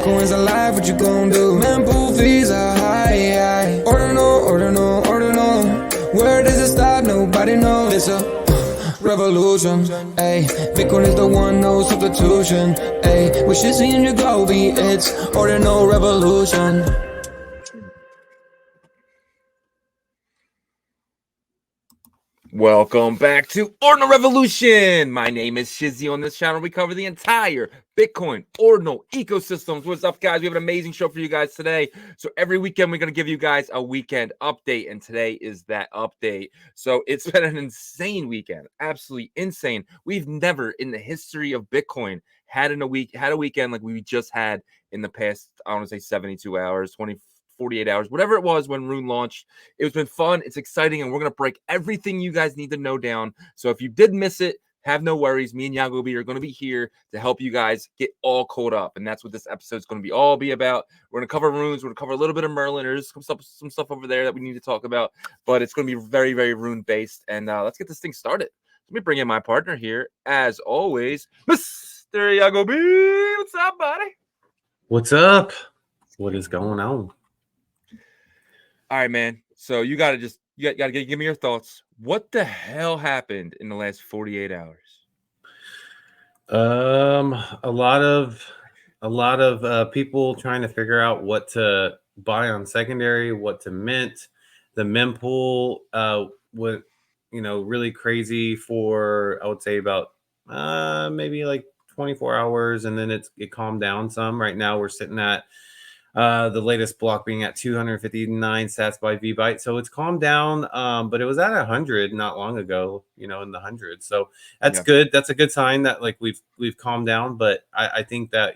Bitcoin's alive, what you gon' do? Mempool fees are high. Ordinal. Where does it stop? Nobody knows. It's a revolution, ayy. Bitcoin is the one, no substitution, ayy. With Shizzy and Yagobi, it's Ordinal Revolution. Welcome back to Ordinal Revolution. My name is Shizzy. On this channel, we cover the entire Bitcoin Ordinal ecosystems. What's up, guys? We have an amazing show for you guys today. So every weekend, we're going to give you guys a weekend update, and today is that update. So it's been an insane weekend, absolutely insane. We've never in the history of Bitcoin had a weekend like we just had in the past, I want to say 72 hours, 48 hours, whatever it was when Rune launched. It's been fun. It's exciting. And we're going to break everything you guys need to know down. So if you did miss it, have no worries. Me and Yagobi are going to be here to help you guys get all caught up. And that's what this episode is going to be about. We're going to cover runes. We're going to cover a little bit of Merlin. There's some stuff over there that we need to talk about. But it's going to be very, very rune based. And let's get this thing started. Let me bring in my partner here. As always, Mr. Yagobi. What's up, buddy? What's up? What is going on? All right, man. So you got to give me your thoughts. What the hell happened in the last 48 hours? A lot of people trying to figure out what to buy on secondary, what to mint. The mempool went, really crazy for, I would say, about maybe like 24 hours, and then it calmed down some. Right now we're sitting at the latest block being at 259 sats by VByte. So it's calmed down, but it was at 100 not long ago, in the hundreds. So that's good. That's a good sign that like we've calmed down. But I think that,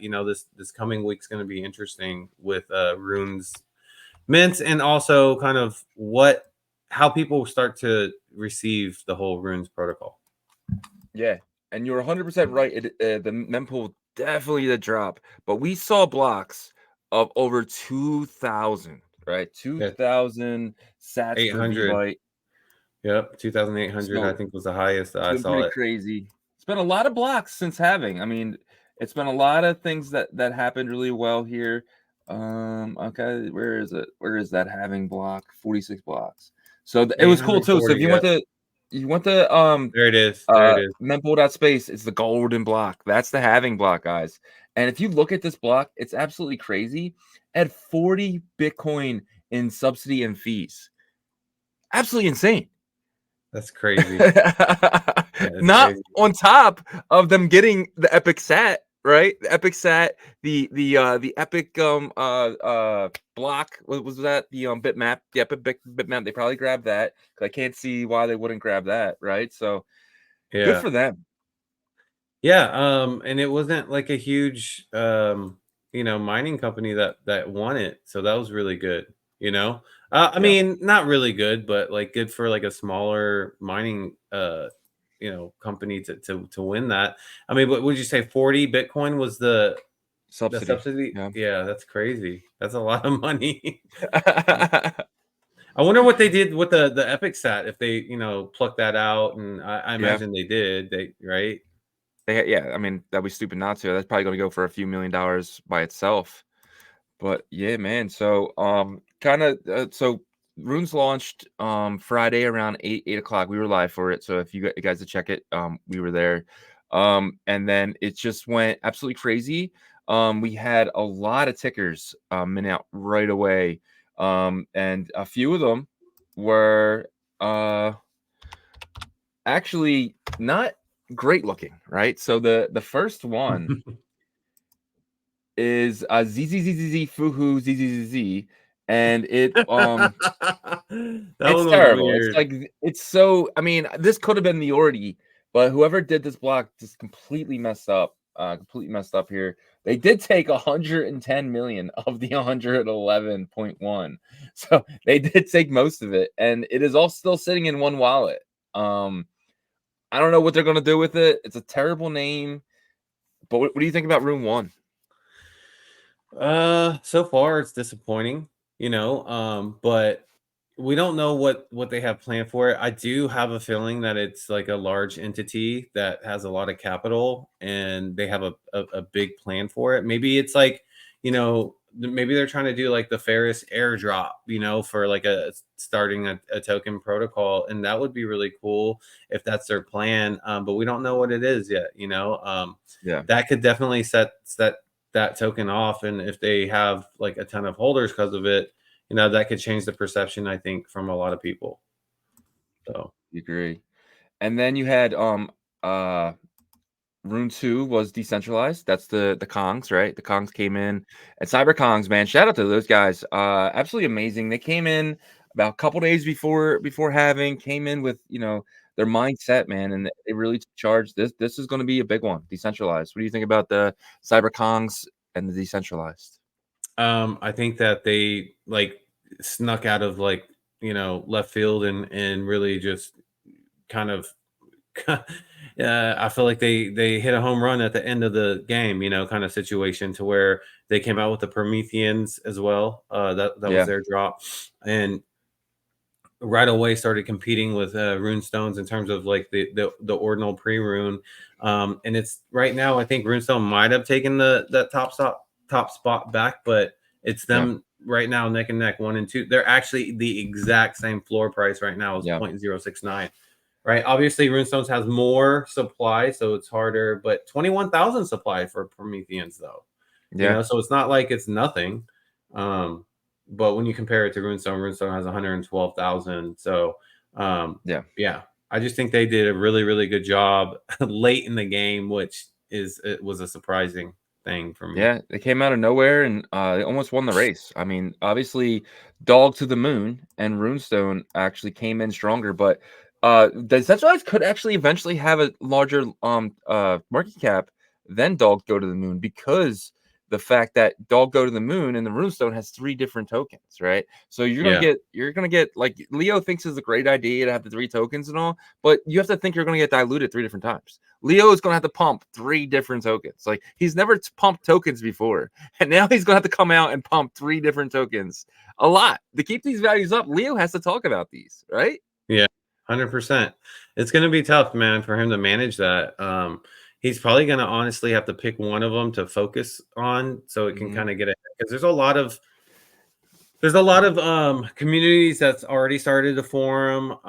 this coming week's going to be interesting with runes mints, and also kind of how people start to receive the whole runes protocol. Yeah. And you're 100% right. The mempool definitely did drop, but we saw blocks of over 2,000, right? 2,000 sats 800. per VByte. Yep, 2,800 I think was the highest that I saw. Pretty crazy. It's been a lot of blocks since halving. I mean, it's been a lot of things that happened really well here. Okay, where is it? Where is that halving block? 46 blocks. So it was cool too. So if you went to there it is. There it is. Mempool.space, it's the golden block. That's the halving block, guys. And if you look at this block, it's absolutely crazy. At 40 Bitcoin in subsidy and fees. Absolutely insane. That's crazy. Not crazy. On top of them getting the epic sat, right? The epic sat, the epic block. What was that? The bitmap, the epic bitmap. They probably grabbed that. I can't see why they wouldn't grab that, right? So good for them. Yeah, and it wasn't like a huge mining company that won it. So that was really good, I mean, not really good, but like good for like a smaller mining company to win that. I mean, what would you say 40 Bitcoin was the subsidy? Yeah, that's crazy. That's a lot of money. I wonder what they did with the epic sat, if they plucked that out, and I imagine they did. Right? I mean, that'd be stupid not to. That's probably going to go for a few $1 million by itself. But yeah, man. So so Runes launched Friday around 8 o'clock. We were live for it. So if you guys to check it, we were there. And then it just went absolutely crazy. We had a lot of tickers mint out right away. And a few of them were actually not great looking, right? So the first one is ZZZZZ Fuhu ZZZZ, and it it's terrible. Weird. It's like I mean, this could have been the Ordi, but whoever did this block just completely messed up. Here. They did take 110 million of the 111.1, so they did take most of it, and it is all still sitting in one wallet. I don't know what they're going to do with it. It's a terrible name. But what do you think about Rune 1? So far it's disappointing, but we don't know what they have planned for it. I do have a feeling that it's like a large entity that has a lot of capital, and they have a big plan for it. Maybe it's like, maybe they're trying to do like the Ferris airdrop, for like starting a token protocol, and that would be really cool if that's their plan. But we don't know what it is yet. Yeah. That could definitely set that token off, and if they have like a ton of holders because of it, that could change the perception, I think, from a lot of people. So Agree. And then you had Rune 2 was decentralized. That's the Kongs, right? The Kongs came in, and Cyber Kongs, man, shout out to those guys. Absolutely amazing. They came in about a couple days before having came in with their mindset, man, and they really took charge. This is going to be a big one. Decentralized. What do you think about the Cyber Kongs and the decentralized? I think that they like snuck out of like left field and really just kind of I feel like they hit a home run at the end of the game, kind of situation, to where they came out with the Prometheans as well. That was their drop, and right away started competing with rune stones in terms of like the ordinal pre-rune. And it's right now, I think runestone might have taken the top spot back, but it's them right now neck and neck, 1 and 2. They're actually the exact same floor price right now as 0.069. Right. Obviously, Runestones has more supply, so it's harder, but 21,000 supply for Prometheans, though. So it's not like it's nothing. But when you compare it to Runestone has 112,000. So, yeah. I just think they did a really, really good job late in the game, which it was a surprising thing for me. Yeah, they came out of nowhere and they almost won the race. I mean, obviously, Dog to the Moon and Runestone actually came in stronger, but the Decentralized could actually eventually have a larger market cap than Dog Go to the Moon, because the fact that Dog Go to the Moon and the Runestone has 3 different tokens, right? So you're gonna get like Leo thinks is a great idea to have the 3 tokens and all, but you have to think you're gonna get diluted 3 different times. Leo is gonna have to pump 3 different tokens. Like, he's never pumped tokens before, and now he's gonna have to come out and pump 3 different tokens. A lot to keep these values up. Leo has to talk about these, right? Yeah, 100%. It's gonna be tough, man, for him to manage that. He's probably going to honestly have to pick one of them to focus on, so it can kind of get it, because there's a lot of communities that's already started to form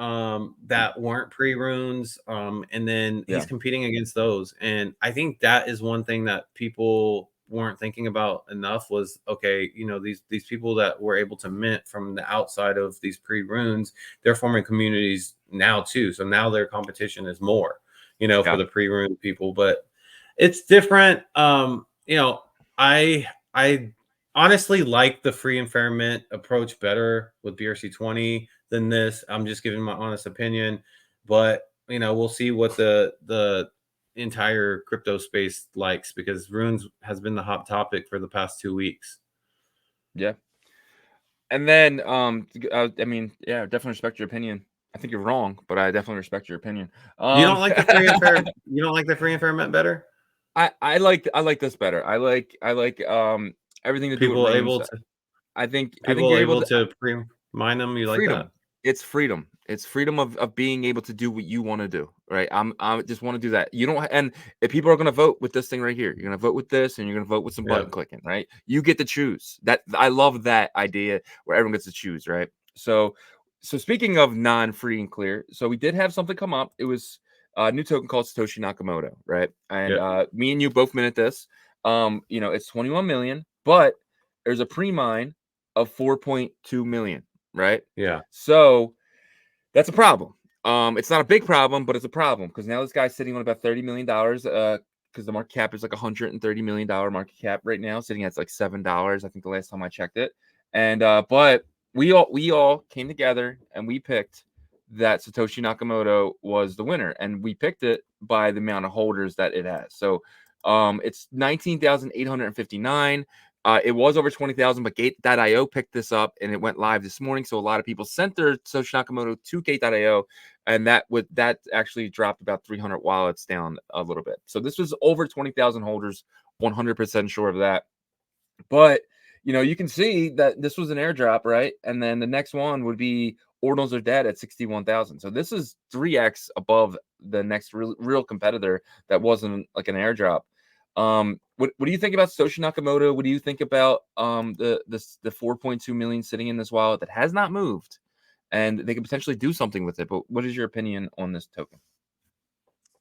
that weren't pre-runes, and then he's competing against those. And I think that is one thing that people weren't thinking about enough was, okay, these people that were able to mint from the outside of these pre-runes, they're forming communities now too, so now their competition is more for the pre-rune people. But it's different. I honestly like the free and fair mint approach better with BRC20 than this. I'm just giving my honest opinion, but we'll see what the entire crypto space likes, because runes has been the hot topic for the past 2 weeks. Yeah. And then I mean, definitely respect your opinion. I think you're wrong, but I definitely respect your opinion. You don't like the free and fair? You don't like the free and fair mint better? I like this better. I like everything to do with runes. I think you're able to pre-mine them. You freedom. Like that? It's freedom. It's freedom of being able to do what you want to do. Right. I just want to do that. You don't. And if people are going to vote with this thing right here, you're going to vote with this, and you're going to vote with some button clicking. Right. You get to choose. That I love that idea where everyone gets to choose. Right. So speaking of non-free and clear, so we did have something come up. It was a new token called Satoshi Nakamoto. Right. And me and you both minted this. It's 21 million, but there's a pre-mine of 4.2 million. Right. Yeah. So that's a problem. It's not a big problem, but it's a problem, because now this guy's sitting on about $30 million. Because the market cap is like $130 million market cap right now, sitting at like $7. I think the last time I checked it. And but we all came together and we picked that Satoshi Nakamoto was the winner, and we picked it by the amount of holders that it has. So it's 19,859. It was over 20,000, but Gate.io picked this up and it went live this morning. So a lot of people sent their Satoshi Nakamoto to Gate.io, and that actually dropped about 300 wallets down a little bit. So this was over 20,000 holders, 100% sure of that. But you can see that this was an airdrop, right? And then the next one would be Ordinals Are Dead at 61,000. So this is 3x above the next real competitor that wasn't like an airdrop. What do you think about Satoshi Nakamoto? What do you think about the 4.2 million sitting in this wallet that has not moved, and they could potentially do something with it? But what is your opinion on this token?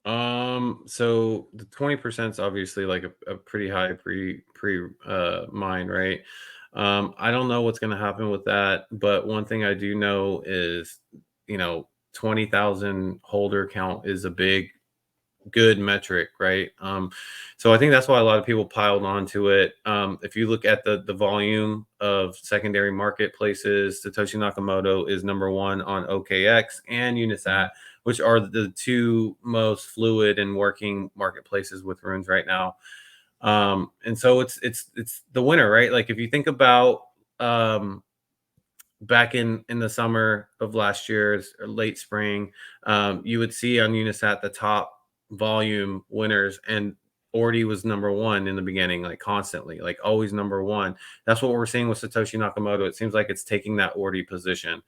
So the 20% is obviously like a pretty high pre mine, right? I don't know what's going to happen with that, but one thing I do know is, 20,000 holder count is a good metric, right? So I think that's why a lot of people piled onto it. If you look at the volume of secondary marketplaces, Satoshi Nakamoto is number one on OKX and Unisat, which are the two most fluid and working marketplaces with runes right now. And so it's the winner, right? Like if you think about back in the summer of last year or late spring, you would see on Unisat the top volume winners, and Ordi was number one in the beginning, like constantly, like always number one. That's what we're seeing with Satoshi Nakamoto. It seems like it's taking that Ordi position.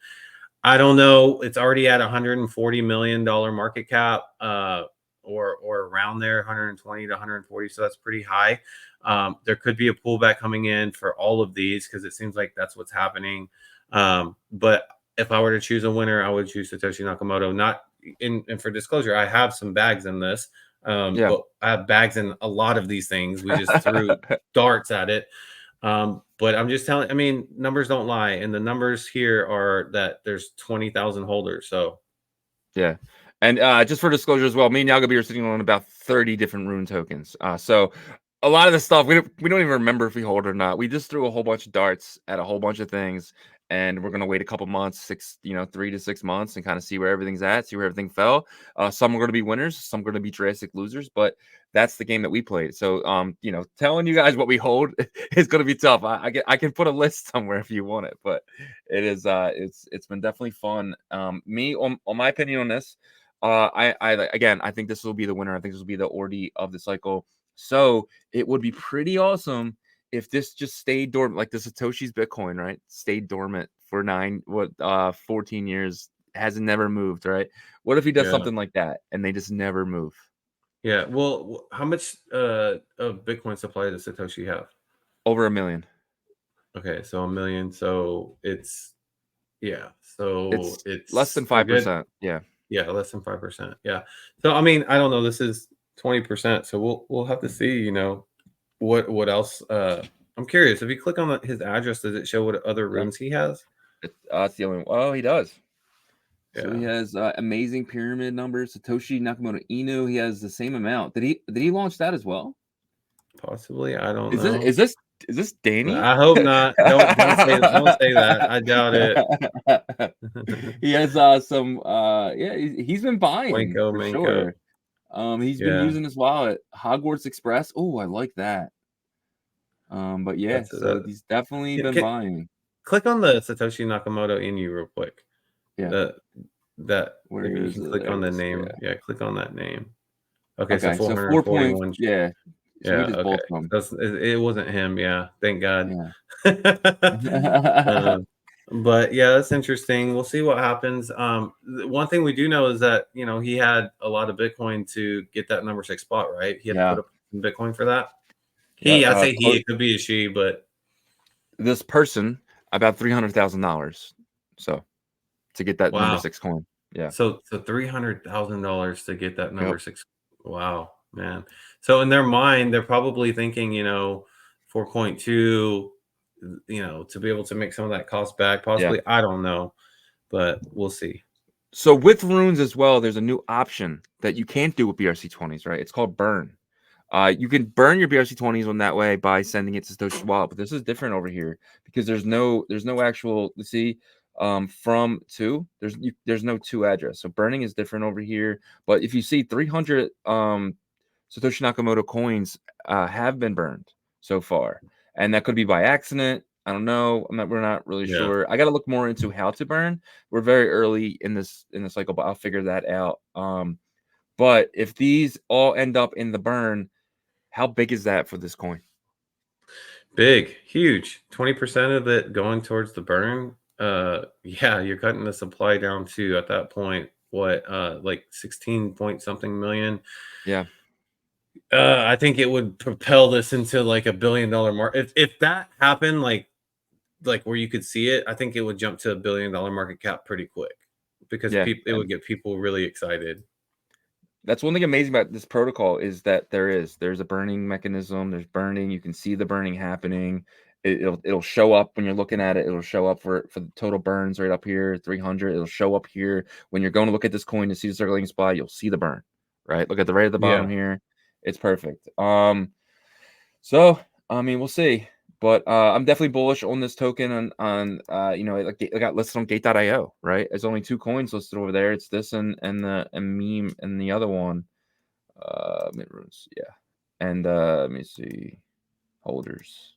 I don't know. It's already at $140 million market cap, or around there, 120 to 140. So that's pretty high. There could be a pullback coming in for all of these because it seems like that's what's happening. But if I were to choose a winner, I would choose Satoshi Nakamoto. Not and for disclosure, I have some bags in this. But I have bags in a lot of these things. We just threw darts at it. But I'm just telling, I mean, numbers don't lie. And the numbers here are that there's 20,000 holders. So, yeah. And just for disclosure as well, me and Yagobi are sitting on about 30 different rune tokens. So a lot of the stuff we don't even remember if we hold or not. We just threw a whole bunch of darts at a whole bunch of things, and we're gonna wait a couple months, 3 to 6 months, and kind of see where everything's at, see where everything fell. Some are gonna be winners, some are gonna be drastic losers, but that's the game that we played. So telling you guys what we hold is gonna be tough. I can put a list somewhere if you want it, but it is it's been definitely fun. Me on my opinion on this, I think this will be the winner. I think this will be the Ordi of the cycle. So it would be pretty awesome if this just stayed dormant, like the Satoshi's Bitcoin, right? Stayed dormant for 14 years, hasn't never moved, right? What if he does something like that and they just never move? Yeah. Well, how much of Bitcoin supply does Satoshi have? Over 1 million. Okay, so 1 million. So it's So it's less than a good 5%. Yeah. Yeah, less than 5%. Yeah. So I mean, I don't know. This is 20%. So we'll have to see. What else. I'm curious. If you click on his address, does it show what other runes he has? It's the only. Oh, he does. So he Yeah. has amazing pyramid numbers. Satoshi Nakamoto Inu. He has the same amount. Did he launch that as well? Possibly. I don't Is know. this Danny? I hope not. Don't say that. I doubt it. He has some he's been buying Wanko, for Manko. sure. He's been Yeah. using his wallet. Hogwarts Express. Oh, I like that. But yeah, so he's definitely been buying. Click on the Satoshi Nakamoto Inu real quick. Yeah. If you can click on the name. Yeah, click on that name. Okay, so 441. Yeah. So Yeah, he just both of them. It wasn't him. Yeah, thank God. Yeah. But yeah, that's interesting. We'll see what happens. One thing we do know is that he had a lot of Bitcoin to get that number 6 spot, right? He had to put up some Bitcoin for that. I say he, it could be a she, but this person about $300,000. So to get that number 6 coin. Yeah. So $300,000 to get that number 6. Wow, man. So in their mind, they're probably thinking, 4.2, to be able to make some of that cost back. Possibly, I don't know, but we'll see. So with runes as well, there's a new option that you can't do with BRC20s, right? It's called burn. You can burn your BRC20s on that way by sending it to Satoshi's wallet, but this is different over here because there's no actual from to there's no to address. So burning is different over here. But if you see 300 Satoshi Nakamoto coins have been burned so far, and that could be by accident. I don't know. We're not really sure. I got to look more into how to burn. We're very early in the cycle, but I'll figure that out. But if these all end up in the burn, how big is that for this coin? Big, huge. 20% of it going towards the burn. Yeah, you're cutting the supply down to at that point, what, like 16 point something million. Yeah. I think it would propel this into like $1 billion market. If that happened, like where you could see it, I think it would jump to $1 billion market cap pretty quick because Yeah, it would get people really excited. that's one thing amazing about this protocol is that there's a burning mechanism. There's burning. You can see the burning happening. It'll show up when you're looking at it. It'll show up for the total burns right up here, 300. It'll show up here when you're going to look at this coin to see the circulating supply. You'll see the burn, right? Look at the right at the bottom here. It's perfect. So I mean, we'll see. But I'm definitely bullish on this token on you know, it got listed on gate.io, right? There's only 2 coins listed over there. It's this and the meme and the other one. Mint runes, yeah. And let me see. Holders.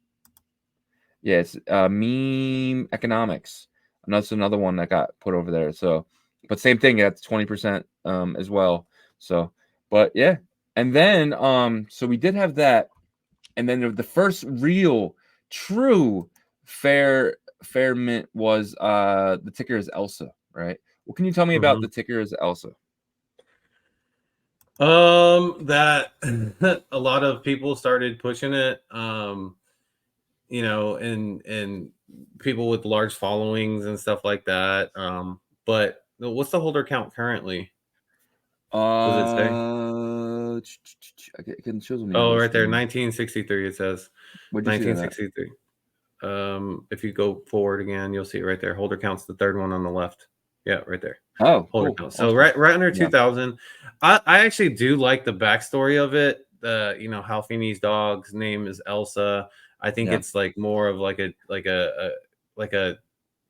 Yeah, it's meme economics. And that's another one that got put over there. So, but same thing, that's 20% as well. So, but yeah. And then so we did have that. And then the first real true fair mint was the ticker is Elsa, right? What can you tell me about the ticker is Elsa? That a lot of people started pushing it, you know, and people with large followings and stuff like that. But what's the holder count currently? Does it say? I can show them. Oh, right there, 1963. It says Where'd you see that at? 1963. If you go forward again, you'll see it right there. Holder count's the third one on the left. Yeah, right there. Oh, holder cool. count. So Awesome. right under Yeah. 2000. I actually do like the backstory of it. You know, Halfini's dog's name is Elsa. I think it's like more of like a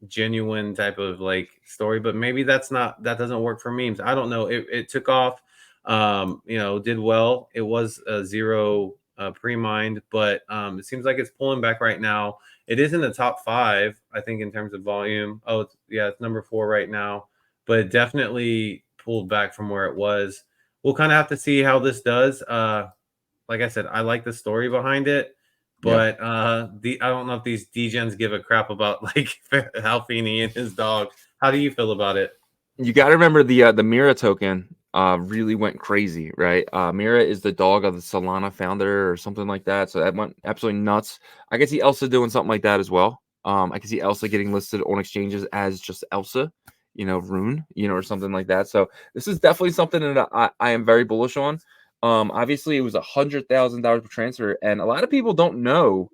genuine type of like story, but maybe that doesn't work for memes. I don't know. It took off, you know, did well. It was a 0 pre-mined, but it seems like it's pulling back right now. It is in the top 5, I think, in terms of volume. Oh, it's number 4 right now, but it definitely pulled back from where it was. We'll kind of have to see how this does. Like I said, I like the story behind it. But I don't know if these degens give a crap about like Halfini and his dog. How do you feel about it? You got to remember the Mira token really went crazy, right? Mira is the dog of the Solana founder or something like that. So that went absolutely nuts. I can see Elsa doing something like that as well. I can see Elsa getting listed on exchanges as just Elsa, you know, Rune, you know, or something like that. So this is definitely something that I am very bullish on. Obviously, it was $100,000 per transfer, and a lot of people don't know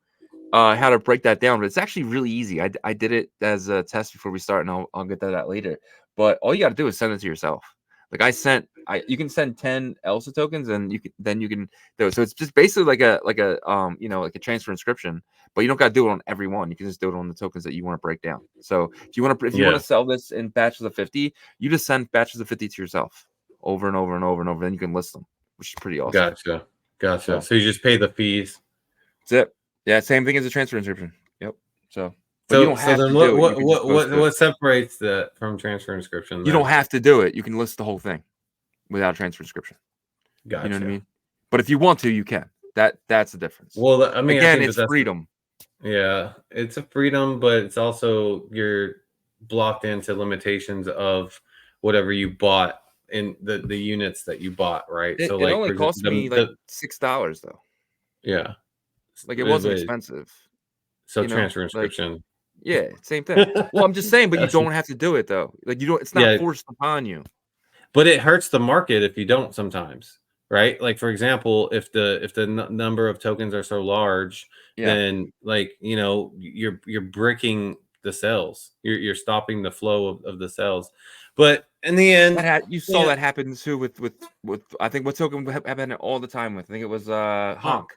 how to break that down, but it's actually really easy. I did it as a test before we start, and I'll get that out later. But all you got to do is send it to yourself. Like you can send 10 Elsa tokens, and you can do it. So it's just basically like a you know, like a transfer inscription, but you don't got to do it on every one. You can just do it on the tokens that you want to break down. So if you want to sell this in batches of 50, you just send batches of 50 to yourself over and over and over and over. Then you can list them, which is pretty awesome. Gotcha. So you just pay the fees. That's it. Yeah, same thing as a transfer inscription. Yep. So you don't have then to do it. What separates that from transfer inscription? You don't have to do it. You can list the whole thing without a transfer inscription. Gotcha. You know what I mean? But if you want to, you can. That's the difference. Well, I mean, again, it's freedom. Yeah, it's a freedom, but it's also you're blocked into limitations of whatever you bought in the units that you bought, right? It only cost me like $6 though. Yeah, like it wasn't expensive. So transfer inscription. Like, yeah, same thing. Well, I'm just saying, but you don't have to do it though. Like you don't. It's not forced upon you. But it hurts the market if you don't sometimes, right? Like for example, if the number of tokens are so large, then like you know you're bricking the sales. You're stopping the flow of the sales. But in the end, you saw that happen too with I think what token happened all the time with. I think it was Honk.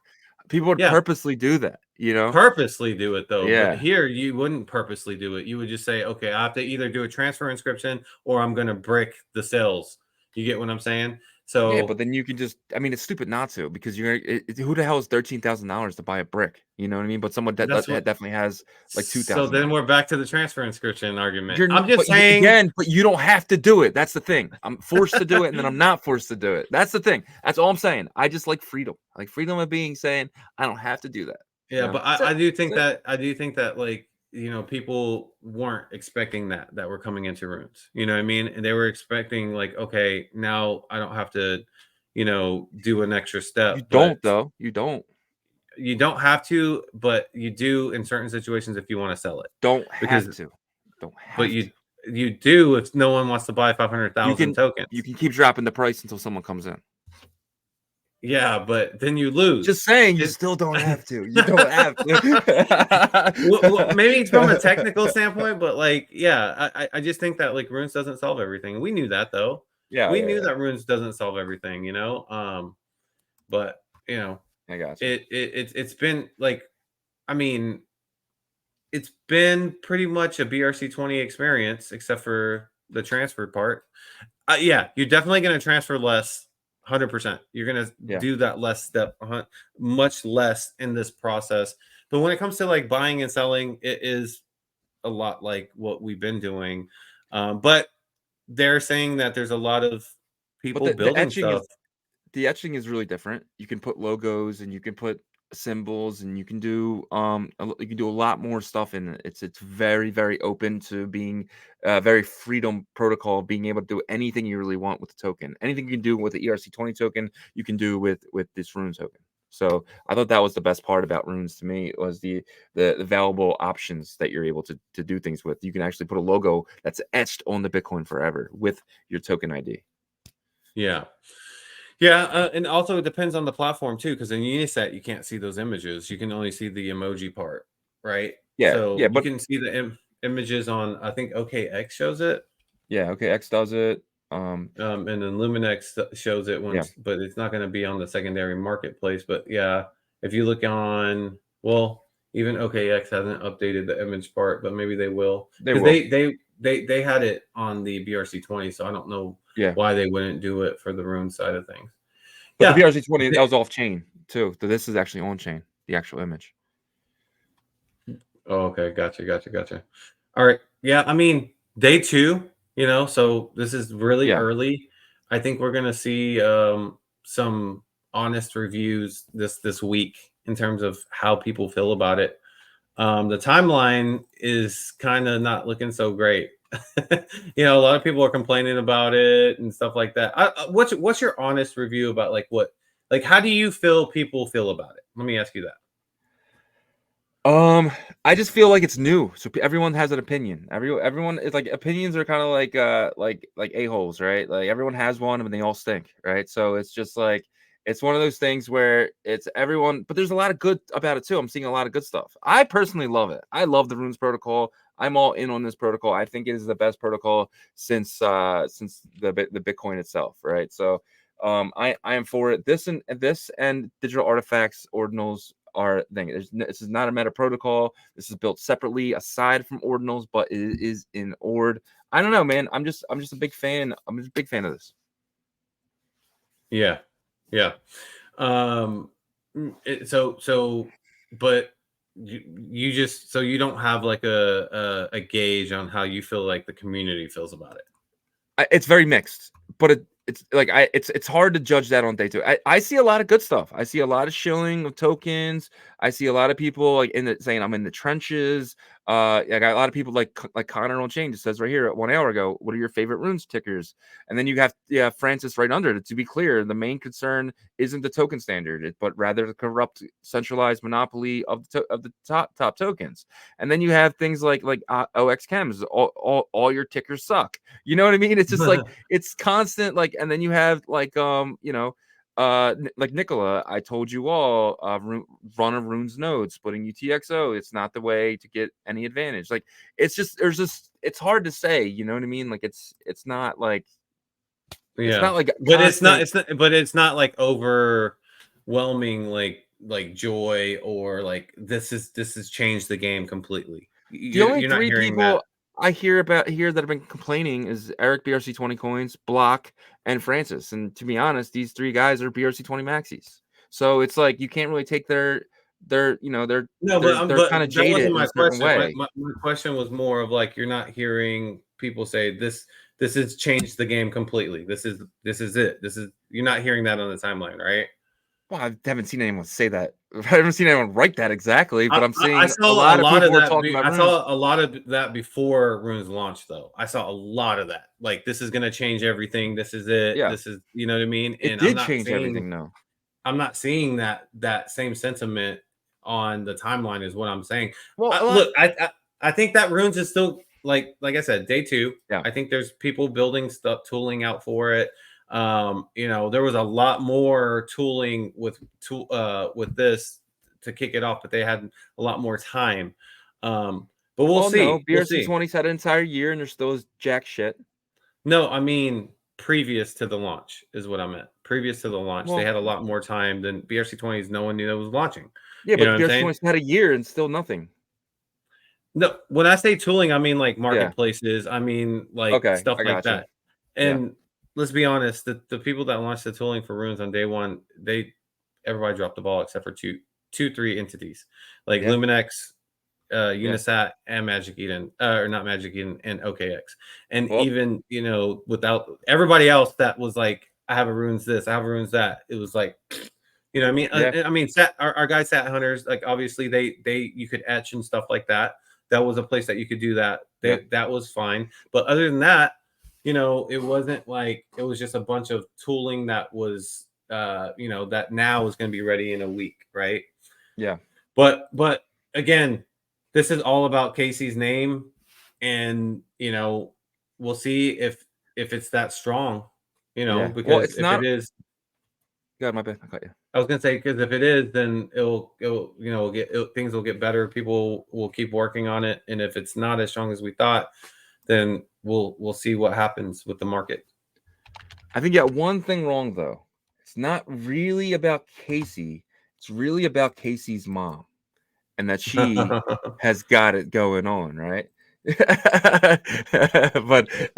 People would purposely do that, you know. Purposely do it though. But here you wouldn't purposely do it. You would just say, okay, I have to either do a transfer inscription or I'm gonna brick the sales. You get what I'm saying? So yeah, but then you can just, I mean, it's stupid not to, because who the hell is $13,000 to buy a brick? You know what I mean? But someone that definitely has like 2,000. So then we're back to the transfer inscription argument. I'm just saying again, but you don't have to do it. That's the thing. I'm forced to do it, and then I'm not forced to do it. That's the thing. That's all I'm saying. I just like freedom. I like freedom of being saying I don't have to do that. Yeah, you know? But I do think that like, you know, people weren't expecting that were coming into runes. You know what I mean? And they were expecting like, okay, now I don't have to, do an extra step. You But don't though. You don't. you don't have to, but you do in certain situations if you want to sell it. Don't Because, have to. Don't but have to. you do if no one wants to buy You 500,000 can tokens. keep dropping the price until someone comes in. Yeah, but then you lose. Just saying, you still don't have to. You don't have to. Well, maybe it's from a technical standpoint, but like, yeah, I just think that like Runes doesn't solve everything. We knew that though. Yeah, We yeah, knew yeah. that Runes doesn't solve everything, but I got you. it's been like, I mean, it's been pretty much a BRC20 experience, except for the transfer part. Yeah, you're definitely going to transfer less, 100%. You're going to Yeah. do that less step, much less in this process. But when it comes to like buying and selling, it is a lot like what we've been doing. But they're saying that there's a lot of But people the building etching stuff. is the etching is really different. You can put logos and you can put symbols and you can do you can do a lot more stuff in it. It's very, very open to being very freedom protocol, being able to do anything you really want with the token. Anything you can do with the ERC20 token, you can do with this Runes token. So I thought that was the best part about Runes to me, was the available options that you're able to do things with. You can actually put a logo that's etched on the Bitcoin forever with your token ID. Yeah. Yeah, and also it depends on the platform too, because in Uniset you can't see those images. You can only see the emoji part, right? Yeah, So yeah, you but can see the images on, I think OKX shows it, yeah, okay, X does it. and then Luminex shows it Yeah. once, but it's not going to be on the secondary marketplace. But yeah, if you look on, well, even OKX hasn't updated the image part, but maybe they will, They because will. they had it on the BRC20, so I don't know Yeah. why they wouldn't do it for the Rune side of things. But Yeah. the BRC20, that was off chain too. So this is actually on chain, the actual image. Oh, okay. Gotcha. All right. Yeah. I mean, day two, so this is really Yeah. early. I think we're going to see some honest reviews this week in terms of how people feel about it. The timeline is kind of not looking so great. A lot of people are complaining about it and stuff like that. What's your honest review about how do you feel people feel about it? Let me ask you that. I just feel like it's new, so everyone has an opinion. Everyone is like, opinions are kind of like a-holes, right? Like everyone has one, and they all stink, right? So it's just like, it's one of those things where it's everyone, but there's a lot of good about it too. I'm seeing a lot of good stuff. I personally love it. I love the Runes protocol. I'm all in on this protocol. I think it is the best protocol since the Bitcoin itself, right? So I am for it. This and digital artifacts, ordinals are thing. This is not a meta protocol. This is built separately aside from ordinals, but it is in ord. I don't know, man. I'm just a big fan. I'm just a big fan of this. Yeah. But you just, so you don't have like a gauge on how you feel like the community feels about it. It's very mixed, but it's like it's hard to judge that on day two. I see a lot of good stuff. I see a lot of shilling of tokens. I see a lot of people like saying I'm in the trenches. I got a lot of people like Connor on chain just says right here 1 hour ago, what are your favorite Runes tickers? And then you have Francis right under it. To be clear, the main concern isn't the token standard, but rather the corrupt centralized monopoly of the top tokens. And then you have things like OX chems. All your tickers suck. You know what I mean? It's just like it's constant. Like, and then you have like like Nicola, I told you all, run a Runes node, splitting UTXO. It's not the way to get any advantage. Like, it's just it's hard to say. You know what I mean? Like, it's not like it's not like but constant. it's not like overwhelming like joy, or like this has changed the game completely. The only You're not three hearing that. people I hear about here that have been complaining is Eric BRC20 coins, Block, and Francis. And to be honest, these three guys are BRC20 maxis. So it's like you can't really take their they're No, they're kind of that wasn't jaded in my a certain question. way. My question was more of like, you're not hearing people say this has changed the game completely. This is it. You're not hearing that on the timeline, right? Well, I haven't seen anyone say that haven't seen anyone write that exactly, but I'm I seeing a saw lot a of lot of people were that. talking about I runes. saw a lot of that before Runes launched, though. I saw a lot of that. Like, this is going to change everything. This is it. Yeah. This is, you know what I mean? It And did change everything, though. I'm not seeing that same sentiment on the timeline. Is what I'm saying. Well, Look, I think that Runes is still like I said, day 2. Yeah. I think there's people building stuff, tooling out for it. You know, there was a lot more tooling with this to kick it off, but they had a lot more time. But we'll see. No, We'll BRC see. 20's had an entire year, and there's still jack shit. No, I mean previous to the launch is what I meant. Previous to the launch, they had a lot more time than BRC 20s. No one knew that was launching. Yeah, You know but what I'm BRC saying? 20's had a year and still nothing. No, when I say tooling, I mean like Yeah. marketplaces. I mean like Okay, stuff I like gotcha. that. And let's be honest, the people that launched the tooling for Runes on day 1, everybody dropped the ball except for 3 entities like Luminex, Unisat, and Magic Eden, or not Magic Eden, and OKX. And even, you know, without everybody else that was like, I have a Runes this, I have a Runes that, it was like, you know what I mean? I mean, our guys, Sat Hunters, like obviously you could etch and stuff like that. That was a place that you could do that. That was fine. But other than that, you know, it wasn't like, it was just a bunch of tooling that was, you know, that now is going to be ready in a week, right? Yeah. But again, this is all about Casey's name, and you know, we'll see if it's that strong, you know, because it's if not. it is, God, my bad. I got you. I was gonna say, because if it is, then it'll you know, things will get better. People will keep working on it, and if it's not as strong as we thought, then we'll see what happens with the market. I think you got one thing wrong though. It's not really about Casey. It's really about Casey's mom, and that she has got it going on, right? But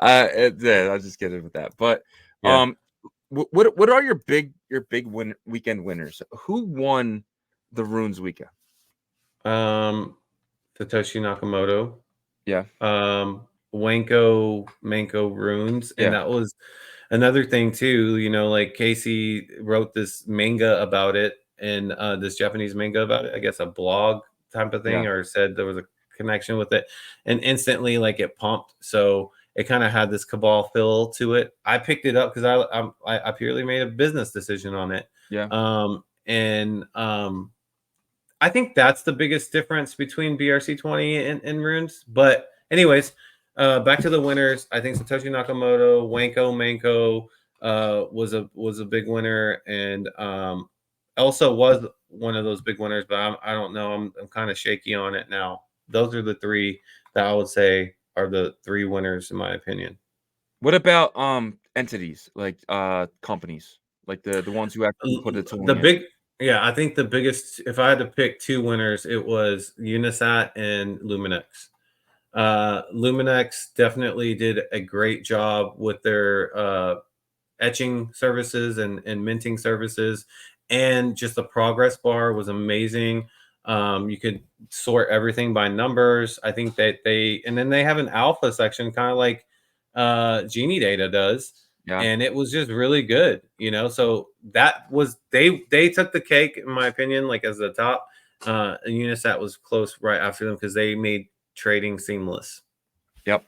I'll just get it with that. But what are your big weekend winners? Who won the Runes weekend? Satoshi Nakamoto. Yeah. Manko Runes, and that was another thing too. You know, like Casey wrote this manga about it, and this Japanese manga about it. I guess a blog type of thing, or said there was a connection with it, and instantly like it pumped. So it kind of had this cabal feel to it. I picked it up because I purely made a business decision on it. I think that's the biggest difference between BRC 20 and Runes. But anyways, back to the winners. I think Satoshi Nakamoto, Manko was a big winner, and Elsa was one of those big winners. But I don't know. I'm kind of shaky on it now. Those are the 3 that I would say are the 3 winners in my opinion. What about entities like companies, like the ones who actually put it to the big? Yeah, I think the biggest, if I had to pick 2 winners, it was Unisat and Luminex. Luminex definitely did a great job with their etching services and minting services, and just the progress bar was amazing. You could sort everything by numbers. I think that and then they have an alpha section, kind of like Genie Data does. And it was just really good, you know. So that was they took the cake in my opinion, like as the top. And Unisat was close right after them because they made trading seamless. Yep.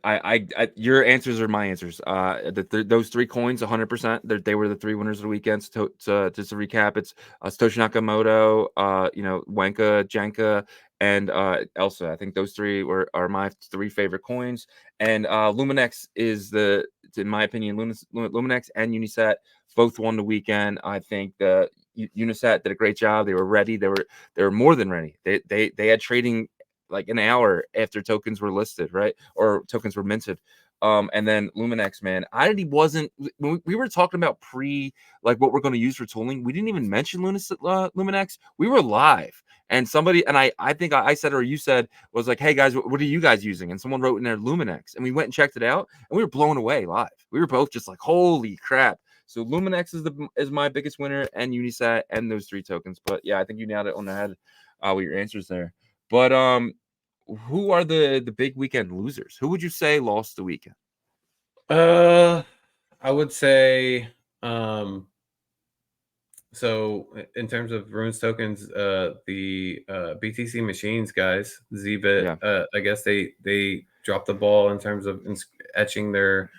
I your answers are my answers. Those 3 coins, 100%. They were the 3 winners of the weekend. Just to recap, it's Satoshi Nakamoto, you know, Wanka, Janka, and Elsa. I think those 3 are my 3 favorite coins. And Luminex is in my opinion, Luminex and Unisat both won the weekend. I think the Unisat did a great job. They were ready. They were more than ready. They had trading like an hour after tokens were listed, right? Or tokens were minted. And then Luminex, man, when we were talking about like what we're going to use for tooling, we didn't even mention Luminex. We were live, and somebody, and I think I said, or you said, was like, hey guys, what are you guys using? And someone wrote in there Luminex, and we went and checked it out, and we were blown away live. We were both just like, holy crap. So Luminex is my biggest winner, and Unisat, and those 3 tokens. But yeah, I think you nailed it on the head with your answers there. But who are the big weekend losers? Who would you say lost the weekend? I would say So in terms of runes tokens, the BTC machines guys, Zbit, Yeah. I guess they dropped the ball in terms of etching their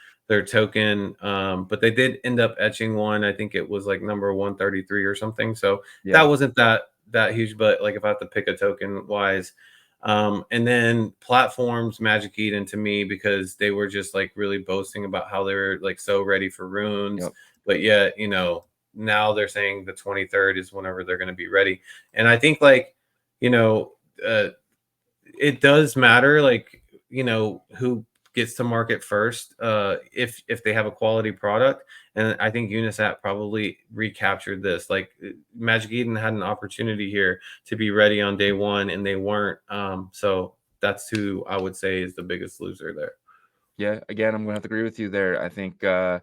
token, but they did end up etching one. I think it was like number 133 or something. So that Yeah. wasn't that huge, but like if I have to pick a token wise. And then platforms, Magic Eden to me, because they were just like really boasting about how they were like so ready for runes, Yep. but yet, now they're saying the 23rd is whenever they're going to be ready. And I think like, you know, it does matter, like, who gets to market first, if they have a quality product. And I think Unisat probably recaptured this. Like Magic Eden had an opportunity here to be ready on day one, and they weren't. So that's who I would say is the biggest loser there. Yeah. Again, I'm gonna have to agree with you there. I think a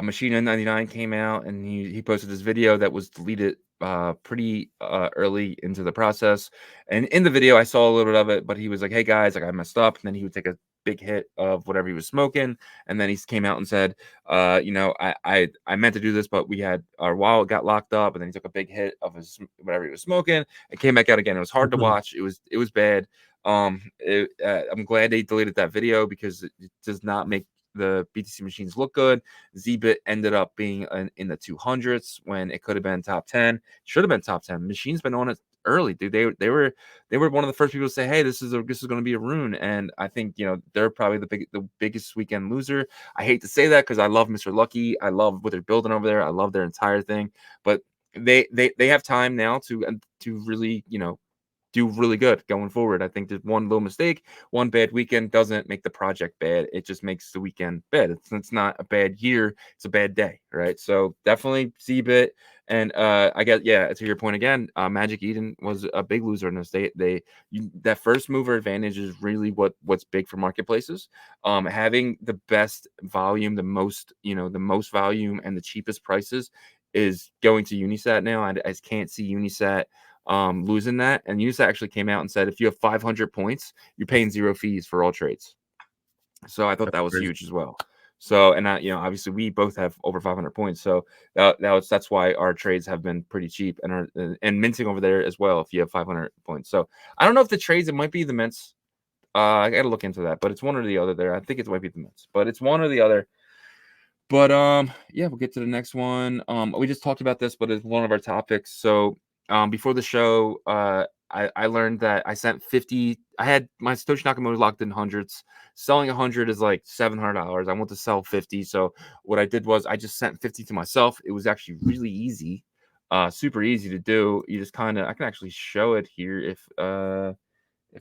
Machine N99 came out and he posted this video that was deleted pretty early into the process. And in the video, I saw a little bit of it, but he was like, "Hey guys, like I messed up." And then he would take a big hit of whatever he was smoking, and then he came out and said, I meant to do this, but we had our wallet got locked up." And then he took a big hit of his whatever he was smoking and came back out again. It was hard to watch. It was bad. I'm glad they deleted that video because it does not make the BTC machines look good. Zbit ended up being in the 200s when it could have been top 10. Should have been top 10. Machines been on it early, dude. They were one of the first people to say, "Hey, this is going to be a rune." And I think they're probably the biggest weekend loser. I hate to say that because I love Mr. Lucky. I love what they're building over there. I love their entire thing, but they have time now to really do really good going forward. I think there's one little mistake, one bad weekend doesn't make the project bad. It just makes the weekend bad. It's not a bad year. It's a bad day, right? So definitely Cbit. And I guess, yeah, to your point again, Magic Eden was a big loser in this. That first mover advantage is really what's big for marketplaces. Having the best volume, the most volume and the cheapest prices is going to Unisat now. I can't see Unisat losing that. And Unisat actually came out and said if you have 500 points, you're paying 0 fees for all trades. So I thought that was huge as well. So, and obviously we both have over 500 points. So that's why our trades have been pretty cheap and minting over there as well. If you have 500 points, so I don't know if the trades, it might be the mints. I got to look into that, but it's one or the other there. I think it might be the mints, but it's one or the other. But yeah, we'll get to the next one. We just talked about this, but it's one of our topics. So before the show, I learned that I sent 50. I had my Satoshi Nakamoto locked in hundreds. Selling 100 is like $700. I want to sell 50. So what I did was I just sent 50 to myself. It was actually really easy, super easy to do. You just I can actually show it here if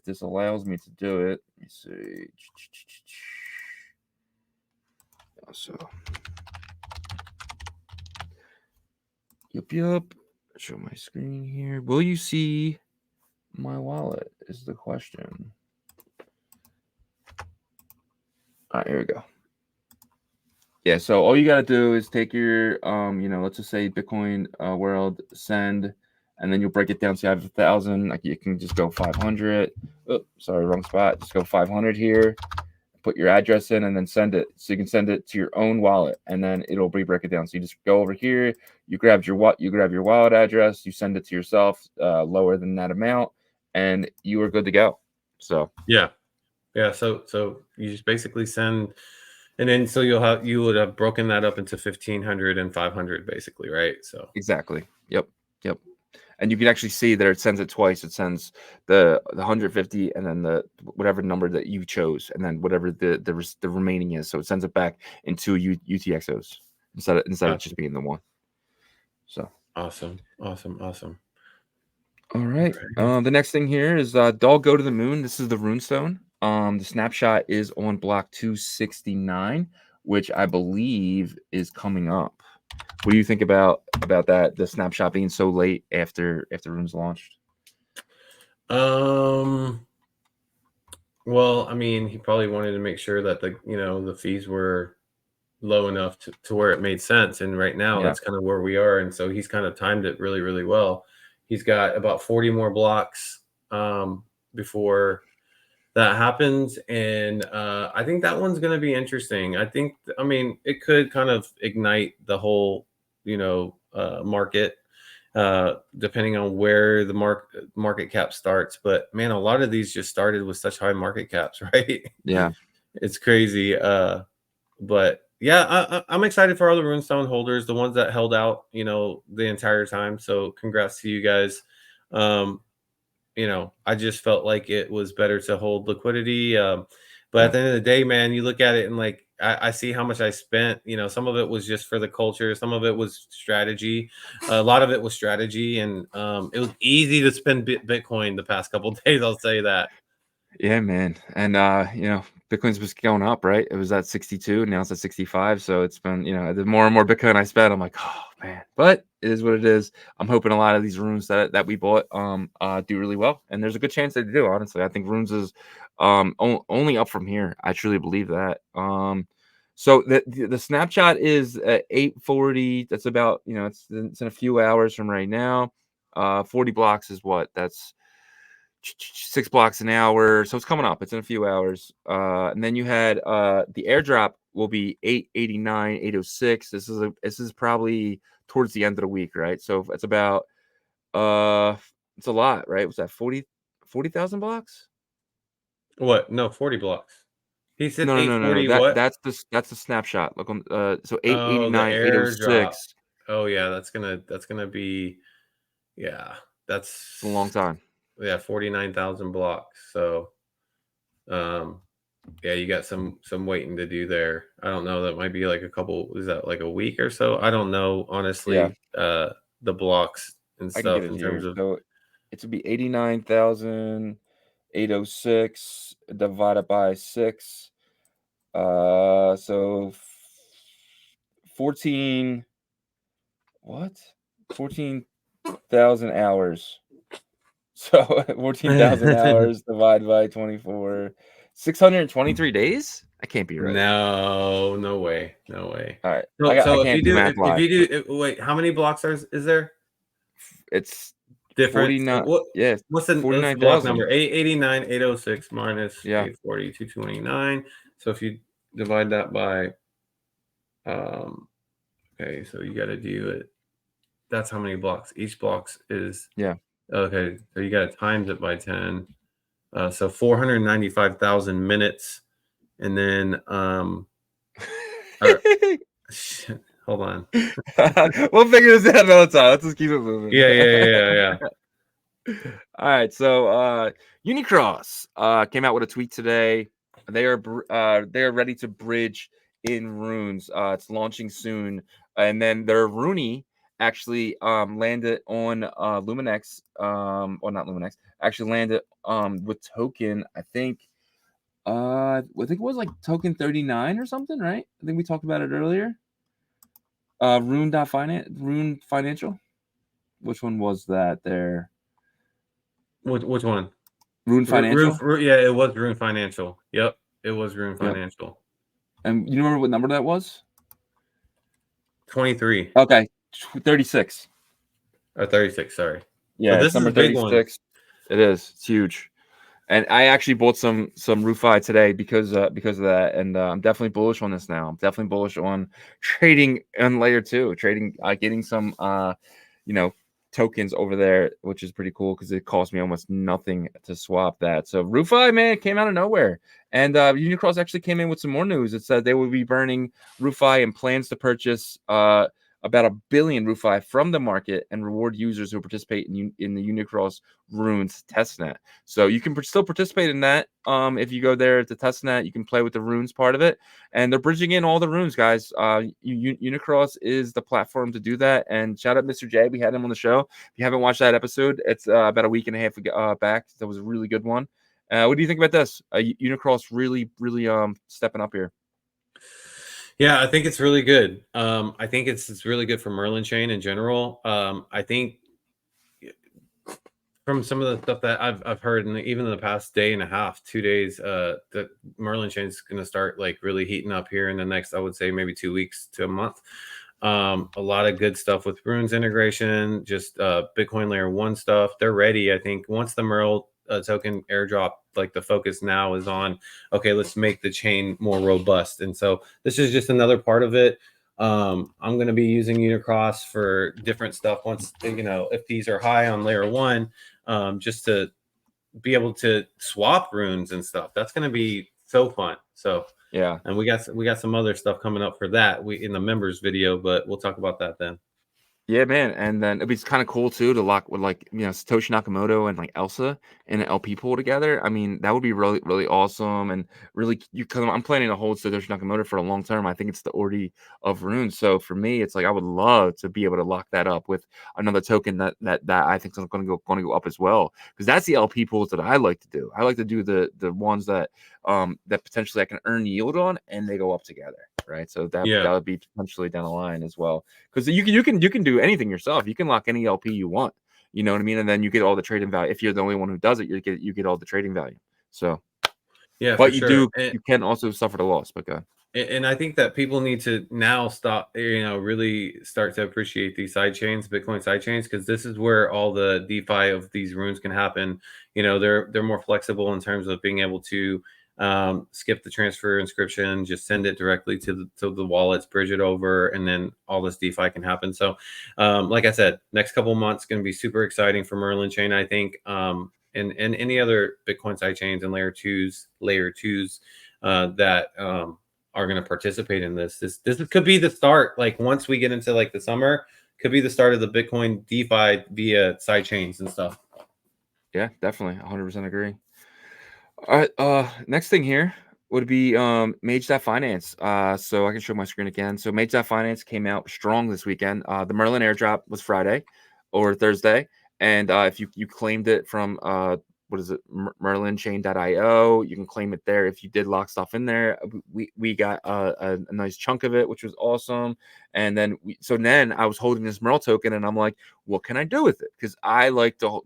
this allows me to do it. Let me see. So, yep. Show my screen here. Will you see my wallet? Is the question. All right, here we go. Yeah, so all you gotta do is take your let's just say Bitcoin world, send, and then you'll break it down. So you have 1,000. Like you can just go 500. Oh, sorry, wrong spot. Just go 500 here. Put your address in and then send it. So you can send it to your own wallet and then it'll break it down. So you just go over here, you grab your wallet address, you send it to yourself, lower than that amount, and you are good to go. So yeah. So you just basically send, and then so you would have broken that up into 1,500 and 500 basically, right? So exactly. Yep. And you can actually see that it sends it twice. It sends the 150 and then the whatever number that you chose, and then whatever the remaining is. So it sends it back in two UTXOs instead of just being the one. So awesome. All right. The next thing here is Dog Go to the Moon. This is the runestone. The snapshot is on block 269, which I believe is coming up. What do you think about that? The snapshot being so late after runes launched. Well, I mean, he probably wanted to make sure that the fees were low enough to where it made sense. And right now that's kind of where we are. And so he's kind of timed it really, really well. He's got about 40 more blocks before that happens. And I think that one's going to be interesting. I mean, it could kind of ignite the whole, market. depending on where the market cap starts. But man, a lot of these just started with such high market caps, right? Yeah. It's crazy. But yeah, I'm excited for all the runestone holders, the ones that held out, the entire time. So congrats to you guys. I just felt like it was better to hold liquidity. But at the end of the day, man, you look at it and like I see how much I spent. Some of it was just for the culture, some of it was strategy, a lot of it was strategy, and it was easy to spend Bitcoin the past couple of days. I'll say that. Yeah, man. And Bitcoin's just going up, right? It was at 62, now it's at 65. So it's been, the more and more Bitcoin I spend, I'm like, oh man. But it is what it is. I'm hoping a lot of these runes that we bought do really well. And there's a good chance they do, honestly. I think runes is only up from here. I truly believe that. So the snapshot is at 8:40. That's about, it's in a few hours from right now. 40 blocks is what? That's 6 blocks an hour, so it's coming up. It's in a few hours. And then you had the airdrop will be 889, 806. This is probably towards the end of the week, right? So it's about it's a lot, right? Was that 40,000 blocks? What? No, 40 blocks. He said No. 840 what? That's the snapshot. Look on so Oh, the 889, airdrop. 806. Oh yeah, that's gonna be, yeah, It's a long that's time. yeah, 49,000 blocks. So yeah, you got some waiting to do there. I don't know, that might be like is that like a week or so? I don't know, Yeah, honestly, the blocks and I can get stuff it in terms here. of So it would be 89,806 divided by 6. So 14, what? 14,000 hours. So 14,000 hours divided by 24. 623 days? I can't be right. no way. All right. I So can't do math if live. you do wait, how many blocks is there? It's Different. 49. Yeah, What's the block 49,000. number? 889, 806 minus Yeah. 840, 229. So if you divide that by okay, so you got to do it. That's how many blocks. Each blocks is Yeah. okay. So you got to times it by 10. So 495,000 minutes, and then or, hold on. We'll figure this out another time. Let's just keep it moving. Yeah. All right, so Unicross came out with a tweet today. They are ready to bridge in runes. It's launching soon, and then their Rooney actually landed on Luminex, or not Luminex, actually landed with token. I think it was like token 39 or something, right? I think we talked about it earlier. Rune Financial. Which one was that there? Which one? Rune Financial. Yeah, it was Rune Financial. Yep, it was Rune Yep. Financial. And you remember what number that was? 23. Okay, 36. Or 36, sorry. Yeah, So it's this is number a big one. 36. It is. It's huge. And I actually bought some RuFi today because of that, and I'm definitely bullish on this now. I'm definitely bullish on trading on layer 2, getting some tokens over there, which is pretty cool because it cost me almost nothing to swap that. So RuFi, man, it came out of nowhere, and Unicross actually came in with some more news. It said they will be burning RuFi and plans to purchase about 1 billion RuFi from the market and reward users who participate in the Unicross runes testnet. So you can still participate in that. If you go there to testnet, you can play with the runes part of it, and they're bridging in all the runes, guys. Unicross is the platform to do that. And shout out Mr. J, we had him on the show. If you haven't watched that episode, it's about a week and a half back. That was a really good one. What do you think about this? Unicross really stepping up here. Yeah, I think it's really good. I think it's really good for Merlin chain in general. I think from some of the stuff that I've heard, and even in the past day and a half, 2 days, that Merlin chain is going to start like really heating up here in the next, I would say maybe 2 weeks to a month. A lot of good stuff with runes integration, just Bitcoin layer 1 stuff. They're ready. I think once the Merl token airdrop, like the focus now is on, okay, let's make the chain more robust. And so this is just another part of it. I'm going to be using Unicross for different stuff once, if these are high on layer 1, just to be able to swap runes and stuff. That's going to be so fun. So Yeah. and we got some other stuff coming up for that in the members video, but we'll talk about that then. Yeah, man, and then it'd be kind of cool too to lock with Satoshi Nakamoto and like Elsa in an LP pool together. I mean, that would be really really awesome, and really because I'm planning to hold Satoshi Nakamoto for a long term. I think it's the Ordi of Runes. So for me, it's like I would love to be able to lock that up with another token that I think is going to go up as well, because that's the LP pools that I like to do. I like to do the ones that potentially I can earn yield on, and they go up together. Right, so that would be potentially down the line as well, because you can do anything yourself. You can lock any LP you want, you know what I mean, and then you get all the trading value. If you're the only one who does it, you get all the trading value. So yeah, but for sure. You can also suffer the loss. But go. And I think that people need to now stop, really start to appreciate these side chains, Bitcoin side chains, because this is where all the DeFi of these runes can happen. They're more flexible in terms of being able to skip the transfer inscription, just send it directly to the wallets, bridge it over, and then all this DeFi can happen. So, like I said, next couple months going to be super exciting for Merlin chain, I think, and any other Bitcoin side chains and layer twos that are going to participate in this. This could be the start. Like once we get into like the summer, could be the start of the Bitcoin DeFi via side chains and stuff. Yeah, definitely, 100% agree. All right, next thing here would be Mage.finance. So I can show my screen again. So Mage.finance came out strong this weekend. The Merlin airdrop was Friday or Thursday, and if you claimed it from what is it, merlinchain.io, you can claim it there. If you did lock stuff in there, we got a nice chunk of it, which was awesome. And then then I was holding this Merl token, and I'm like, what can I do with it? Because I like to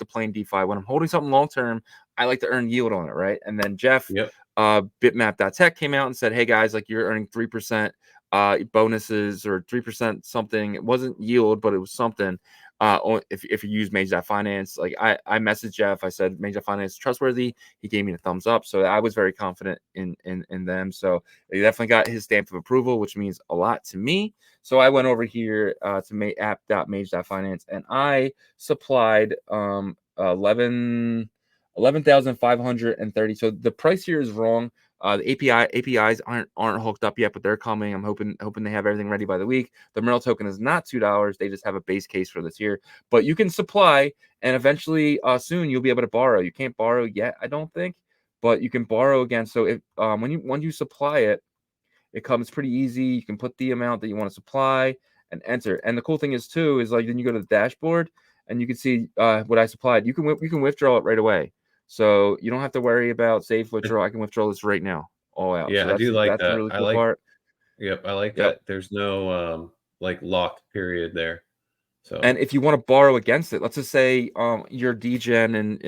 play in DeFi when I'm holding something long term. I like to earn yield on it, right? And then Jeff, bitmap.tech came out and said, hey guys, like you're earning 3% bonuses or 3% something. It wasn't yield, but it was something. If you use Mage.finance, like I messaged Jeff, I said Mage.finance is trustworthy. He gave me the thumbs up, so I was very confident in them. So they definitely got his stamp of approval, which means a lot to me. So I went over here to app.mage.finance, and I supplied 11,530. So the price here is wrong. The APIs aren't hooked up yet, but they're coming. I'm hoping they have everything ready by the week. The Merl token is not $2. They just have a base case for this year, but you can supply, and eventually soon you'll be able to borrow. You can't borrow yet, I don't think, but you can borrow again. So if when you supply it, it comes pretty easy. You can put the amount that you want to supply and enter. And the cool thing is too is like then you go to the dashboard and you can see what I supplied. You can withdraw it right away. So you don't have to worry about safe withdrawal. I can withdraw this right now, all out. Yeah, So I do like that's the that. really cool part. Yep, I like that. There's no like locked period there. So and if you want to borrow against it, let's just say you're DGen and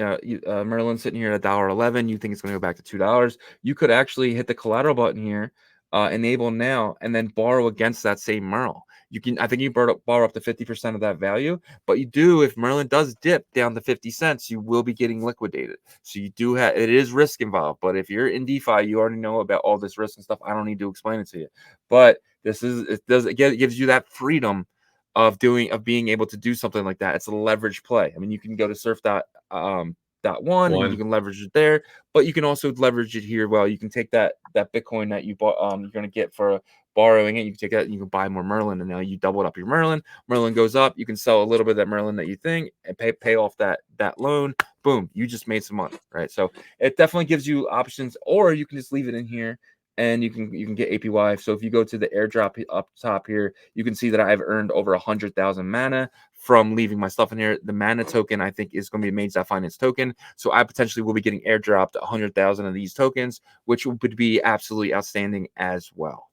Merlin sitting here at $1.11, you think it's going to go back to $2. You could actually hit the collateral button here, enable now, and then borrow against that same Merl. You can, I think you borrow up to 50% of that value, but you do, if Merlin does dip down to 50 cents, you will be getting liquidated. So you do have, it is risk involved, but if you're in DeFi, you already know about all this risk and stuff. I don't need to explain it to you, but it gives you that freedom of being able to do something like that. It's a leverage play. I mean, you can go to surf.one and you can leverage it there, but you can also leverage it here. Well, you can take that Bitcoin that you bought, you're going to get for borrowing it. You can take that and you can buy more Merlin, and now you doubled up your Merlin. Merlin goes up. You can sell a little bit of that Merlin that you think and pay off that loan. Boom, you just made some money, right? So it definitely gives you options, or you can just leave it in here and you can get APY. So if you go to the airdrop up top here, you can see that I've earned over 100,000 mana from leaving my stuff in here. The mana token, I think, is going to be a Mage.finance token. So I potentially will be getting airdropped 100,000 of these tokens, which would be absolutely outstanding as well.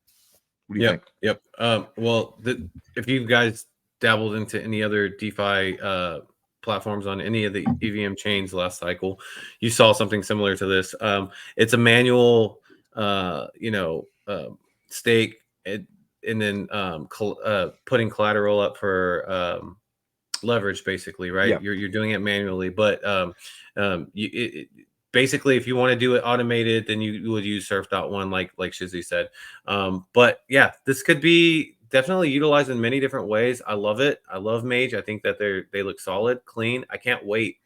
What do you think? Yep. Well, if you guys dabbled into any other DeFi platforms on any of the EVM chains last cycle, you saw something similar to this. It's a manual stake and then putting collateral up for leverage, basically, right? You're doing it manually, but basically, if you want to do it automated, then you would use surf.one, like Shizzy said. But yeah, this could be definitely utilized in many different ways. I love it. I love Mage. I think that they look solid, clean. I can't wait.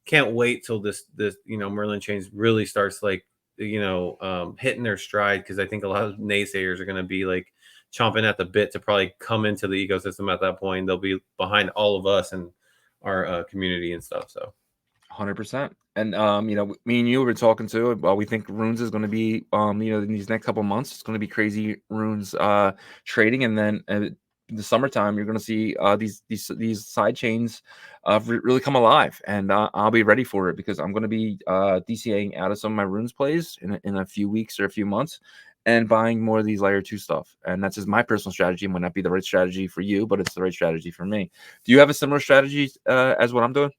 Can't wait till this Merlin chains really starts like hitting their stride, because I think a lot of naysayers are going to be like chomping at the bit to probably come into the ecosystem at that point. They'll be behind all of us and our community and stuff. So 100%. And me and you were talking too. We think Runes is going to be, in these next couple months, it's going to be crazy Runes trading, and then in the summertime, you're going to see these side chains really come alive, and I'll be ready for it, because I'm going to be DCAing out of some of my Runes plays in a few weeks or a few months, and buying more of these layer 2 stuff. And that's just my personal strategy. It might not be the right strategy for you, but it's the right strategy for me. Do you have a similar strategy as what I'm doing?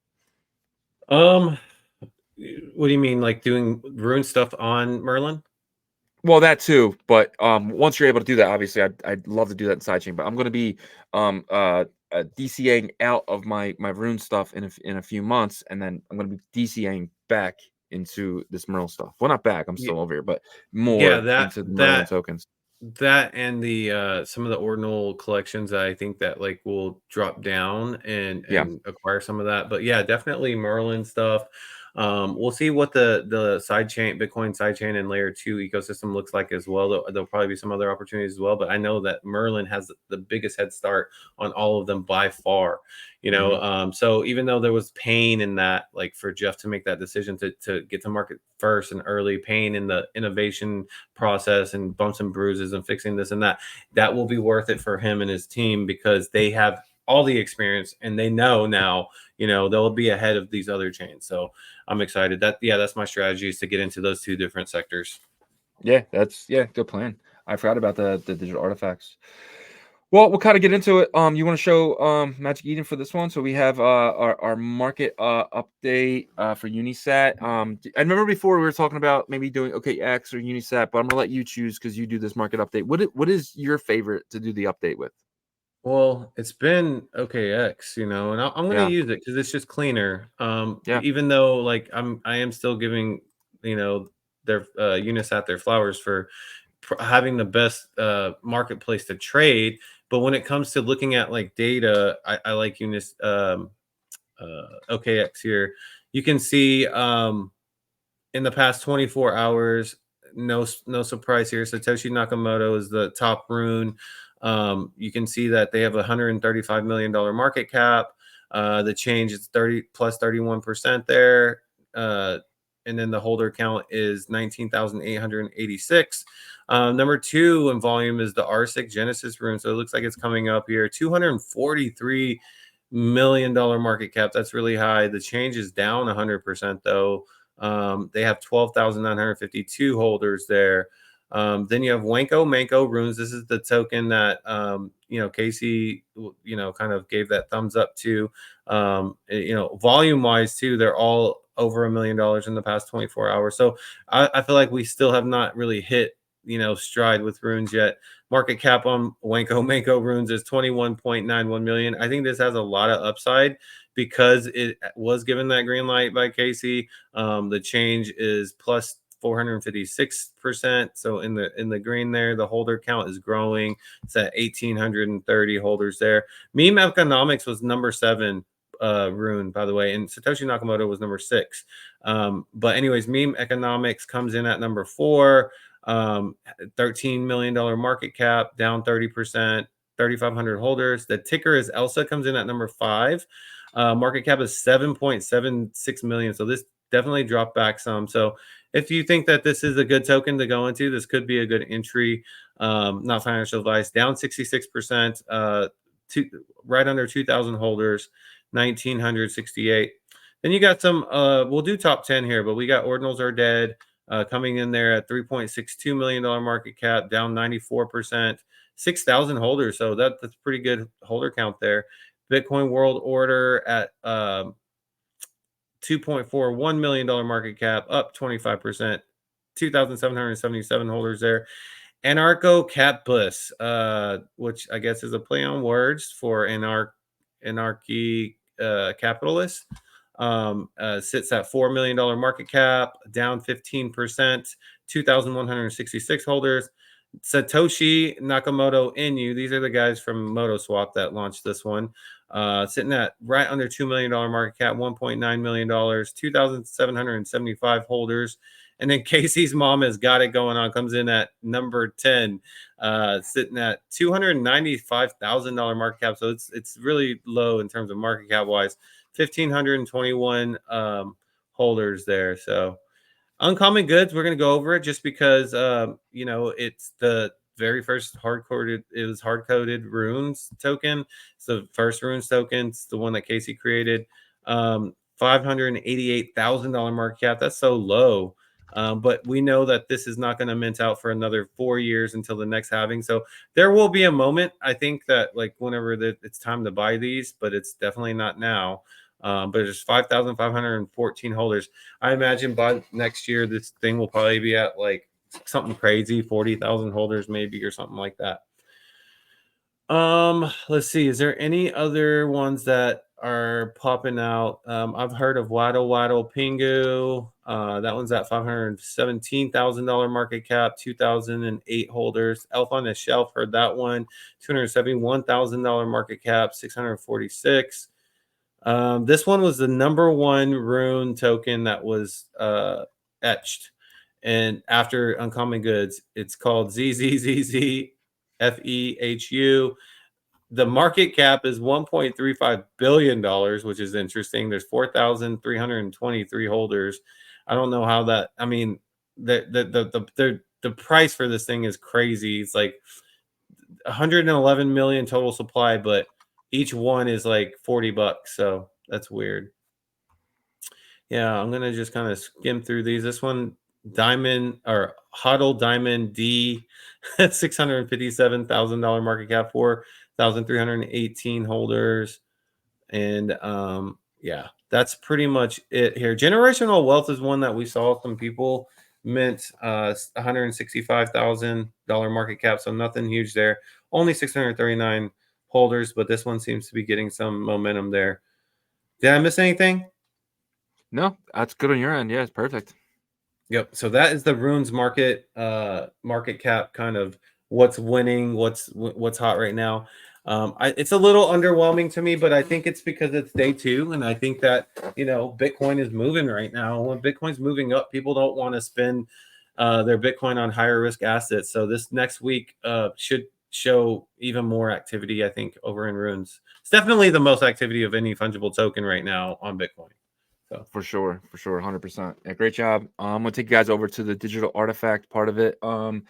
What do you mean, like doing rune stuff on Merlin? Well, that too, but once you're able to do that, obviously, I'd love to do that in sidechain. But I'm going to be DCAing out of my rune stuff in a few months, and then I'm going to be DCAing back into this Merlin stuff. Well, not back. I'm still over here, but Yeah, more into the Merlin tokens. That and the some of the ordinal collections, I think that like will drop down and Yeah. acquire some of that. But yeah, definitely Merlin stuff. We'll see what the sidechain, Bitcoin sidechain and layer 2 ecosystem looks like as well. There'll probably be some other opportunities as well, but I know that Merlin has the biggest head start on all of them by far. So even though there was pain in that, like for Jeff to make that decision to get to market first and early, pain in the innovation process and bumps and bruises and fixing this and that will be worth it for him and his team, because they have all the experience and they know now, they'll be ahead of these other chains. So I'm excited. That's my strategy, is to get into those two different sectors. Yeah, good plan. I forgot about the digital artifacts. Well, we'll kind of get into it. You want to show Magic Eden for this one? So we have our market update for Unisat. I remember before we were talking about maybe doing OKX or Unisat, but I'm gonna let you choose because you do this market update. What is your favorite to do the update with? Well, it's been OKX, and I'm going to Yeah, use it because it's just cleaner. yeah, Even though like I am still giving, their Unisat their flowers for having the best marketplace to trade. But when it comes to looking at like data, I like OKX here. You can see in the past 24 hours, no surprise here, Satoshi Nakamoto is the top rune. You can see that they have a $135 million market cap. The change is 31% there. And then the holder count is 19,886. Number 2 in volume is the R6 Genesis rune. So it looks like it's coming up here. $243 million market cap. That's really high. The change is down 100% though. They have 12,952 holders there. Then you have Manko Runes. This is the token that Casey kind of gave that thumbs up to. Volume wise too, they're all over $1 million in the past 24 hours. So I feel like we still have not really hit stride with Runes yet. Market cap on Manko Runes is 21.91 million. I think this has a lot of upside because it was given that green light by Casey. The change is plus 456%. So in the green there, the holder count is growing. It's at 1,830 holders there. Meme Economics was number 7 rune, by the way, and Satoshi Nakamoto was number 6. But anyways, Meme Economics comes in at number 4. $13 million market cap, down 30%, 3,500 holders. The ticker is Elsa, comes in at number 5. Market cap is 7.76 million. So this definitely dropped back some. So if you think that this is a good token to go into, this could be a good entry. Not financial advice. Down 66%, right under 2,000 holders, 1,968. Then you got some, we'll do top 10 here, but we got Ordinals Are Dead coming in there at $3.62 million market cap, down 94%, 6,000 holders. So that's pretty good holder count there. Bitcoin World Order at $2.41 million market cap, up 25%, 2,777 holders there. Anarcho Capus, which I guess is a play on words for anarchy capitalist. sits at $4 million market cap, down 15%, 2,166 holders. Satoshi Nakamoto Inu, these are the guys from MotoSwap that launched this one, sitting at right under $2 million market cap, $1.9 million, 2,775 holders. And then Casey's mom has got it going on, comes in at number 10, sitting at $295,000 market cap. So it's really low in terms of market cap wise. 1,521 holders there. So Uncommon Goods, we're going to go over it just because, it's the very first hard-coded runes token. It's the first runes token. It's the one that Casey created. $588,000 market cap. That's so low. But we know that this is not going to mint out for another 4 years until the next halving. So there will be a moment, I think, that whenever it's time to buy these, but it's definitely not now. But there's 5,514 holders. I imagine by next year, this thing will probably be at something crazy, 40,000 holders maybe, or something like that. Let's see. Is there any other ones that are popping out? I've heard of Waddle Waddle Pingu. That one's at $517,000 market cap, 2,008 holders. Elf on the Shelf, heard that one, $271,000 market cap, 646. This one was the number one rune token that was etched, and after Uncommon Goods, it's called ZZZZFEHU. The market cap is $1.35 billion, which is interesting. There's 4,323 holders. I don't know how that. I mean, the price for this thing is crazy. It's like 111 million total supply, but each one is like $40, so that's weird. Yeah, I'm gonna just kind of skim through these. This one, Diamond or Huddle Diamond D, $657,000 market cap, 4,318 holders, and yeah, that's pretty much it here. Generational Wealth is one that we saw some people mint, $165,000 market cap, so nothing huge there. Only 639 holders, but this one seems to be getting some momentum there. Did I miss anything? No, that's good on your end. Yeah, it's perfect. Yep. So that is the runes market cap, kind of what's winning, what's hot right now. It's a little underwhelming to me, but I think it's because it's day 2, and I think that Bitcoin is moving right now. When Bitcoin's moving up, people don't want to spend their Bitcoin on higher risk assets. So this next week should show even more activity, I think, over in runes. It's definitely the most activity of any fungible token right now on Bitcoin. So for sure, 100%. Yeah, great job. I'm gonna take you guys over to the digital artifact part of it. So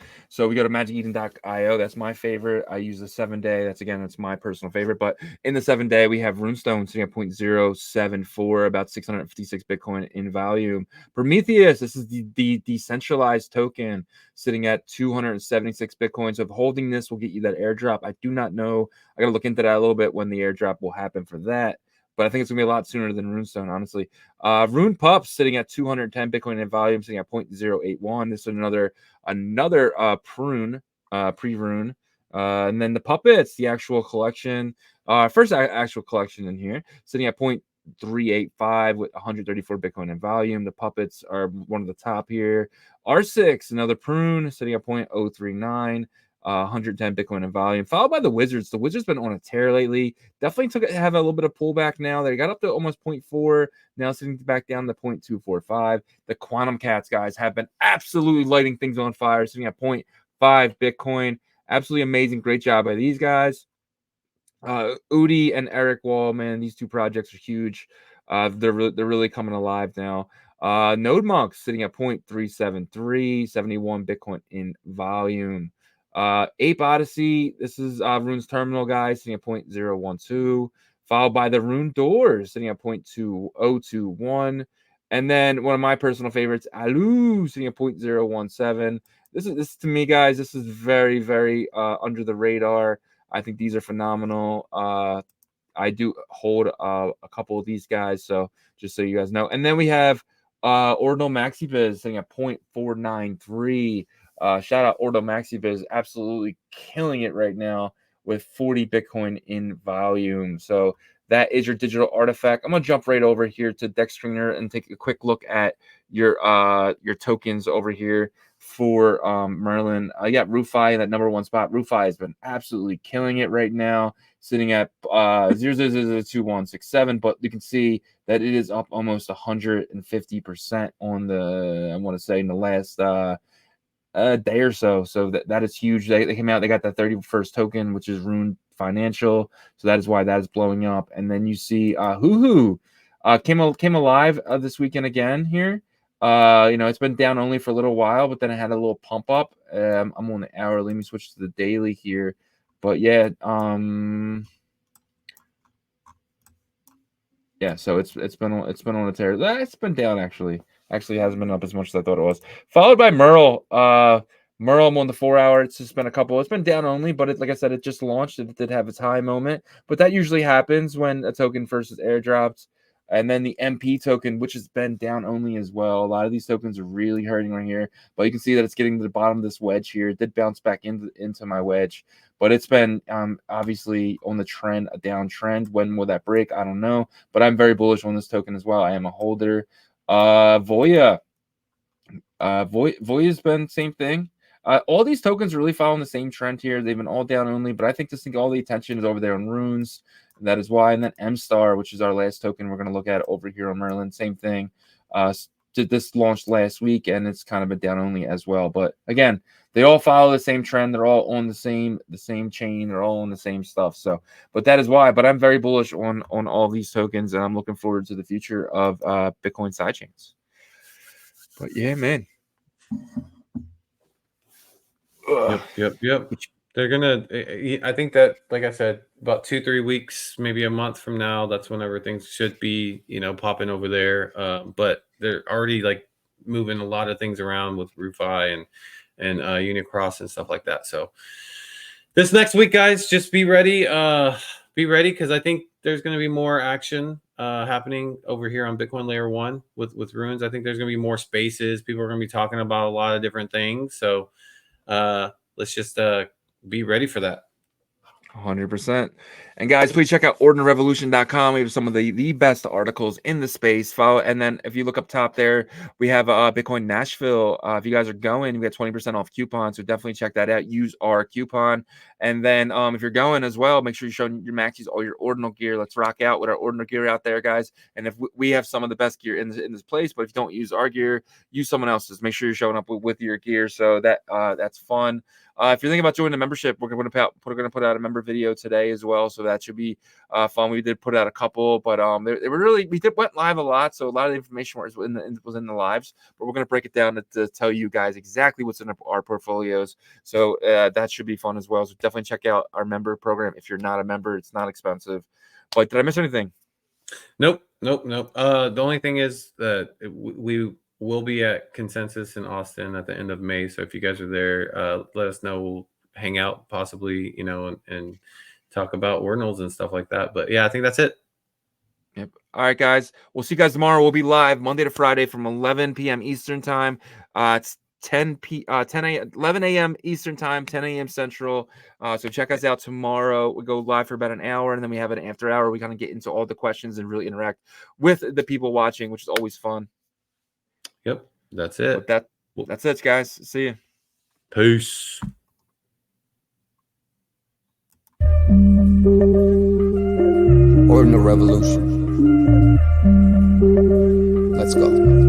we go to magiceden.io. That's my favorite. I use the 7-day. That's my personal favorite. But in the 7-day, we have Runestone sitting at 0.074, about 656 Bitcoin in volume. Prometheus, this is the decentralized token, sitting at 276 Bitcoin. So if holding this will get you that airdrop, I do not know. I gotta look into that a little bit when the airdrop will happen for that. But I think it's gonna be a lot sooner than Runestone, honestly. Rune Pup sitting at 210 Bitcoin in volume, sitting at 0.081. This is another prune, pre-rune. And then the puppets, the actual collection, first actual collection in here, sitting at 0.385 with 134 Bitcoin in volume. The puppets are one of the top here. R6, another prune, sitting at 0.039. 110 Bitcoin in volume, followed by the Wizards. The Wizards been on a tear lately. Definitely have a little bit of pullback now. They got up to almost 0.4, now sitting back down to 0.245. The Quantum Cats guys have been absolutely lighting things on fire, sitting at 0.5 Bitcoin. Absolutely amazing. Great job by these guys. Udi and Eric Wall, man, these two projects are huge. They're really coming alive now. Node Monk sitting at 0.373, 71 Bitcoin in volume. Ape Odyssey, this is Rune's terminal, guys, sitting at 0.012, followed by the Rune Doors, sitting at 0.2021. And then one of my personal favorites, Alu, sitting at 0.017. This to me, guys, this is very, very under the radar. I think these are phenomenal. I do hold a couple of these guys, so just so you guys know. And then we have Ordinal MaxiBiz sitting at 0.493. Shout out Ordinal MaxiBiz, absolutely killing it right now with 40 Bitcoin in volume. So that is your digital artifact. I'm gonna jump right over here to Deck Screener and take a quick look at your tokens over here for Merlin. Yeah, Rufi in that #1 spot. Rufi has been absolutely killing it right now, sitting at 0.0002167. But you can see that it is up almost 150% on the, I want to say, in the last day or so. So that is huge. They came out, they got that 31st token, which is Rune Financial. So that is why that is blowing up. And then you see Hoo came alive this weekend again here. It's been down only for a little while, but then it had a little pump up. I'm on the hour. Let me switch to the daily here. But yeah, so it's been on a tear. It's been down actually. Actually hasn't been up as much as I thought it was. Followed by Merle. Merle, I'm on the 4 hour. It's just been a couple. It's been down only, but like I said, it just launched. It did have its high moment, but that usually happens when a token first is airdropped. And then the MP token, which has been down only as well. A lot of these tokens are really hurting right here, but you can see that it's getting to the bottom of this wedge here. It did bounce back into my wedge, but it's been obviously on the trend, a downtrend. When will that break? I don't know, but I'm very bullish on this token as well. I am a holder. Voya. Voya's been same thing. All these tokens are really following the same trend here. They've been all down only, but I think all the attention is over there on Runes. That is why. And then M Star, which is our last token we're going to look at over here on Merlin. Same thing. This launched last week, and it's kind of been down only as well. But again, they all follow the same trend. They're all on the same chain. They're all on the same stuff. So, but that is why. But I'm very bullish on all these tokens, and I'm looking forward to the future of Bitcoin sidechains. But yeah, man. Yep. They're gonna. I think that, like I said, about 2-3 weeks, maybe a month from now, that's whenever things should be, popping over there. But they're already like moving a lot of things around with Rufi and Unicross and stuff like that. So this next week, guys, just be ready. Be ready, because I think there's going to be more action happening over here on Bitcoin Layer 1 with Runes. I think there's going to be more spaces. People are going to be talking about a lot of different things. So let's just be ready for that. 100%. And guys, please check out ordinalrevolution.com. We have some of the best articles in the space. Follow, and then if you look up top there, we have Bitcoin Nashville. If you guys are going, we got 20% off coupon, so definitely check that out. Use our coupon. And then if you're going as well, make sure you're showing your maxis, all your ordinal gear. Let's rock out with our ordinal gear out there, guys. And if we have some of the best gear in this place, but if you don't use our gear, use someone else's. Make sure you're showing up with your gear, so that's fun. If you're thinking about joining the membership, we're going to put out a member video today as well, so that should be fun. We did put out a couple, but they were really, went live a lot, so a lot of the information was in the lives, but we're going to break it down to tell you guys exactly what's in our portfolios. So that should be fun as well. So definitely check out our member program. If you're not a member, it's not expensive. But did I miss anything? Nope. The only thing is that we'll be at Consensus in Austin at the end of May. So if you guys are there, let us know. We'll hang out possibly, and talk about ordinals and stuff like that. But yeah, I think that's it. Yep. All right, guys. We'll see you guys tomorrow. We'll be live Monday to Friday from 11 p.m. Eastern time. It's 11 a.m. Eastern time, 10 a.m. Central. So check us out tomorrow. We go live for about an hour, and then we have an after hour. We kind of get into all the questions and really interact with the people watching, which is always fun. Yep, that's it. That's it, guys. See you. Peace. Ordinal Revolution. Let's go.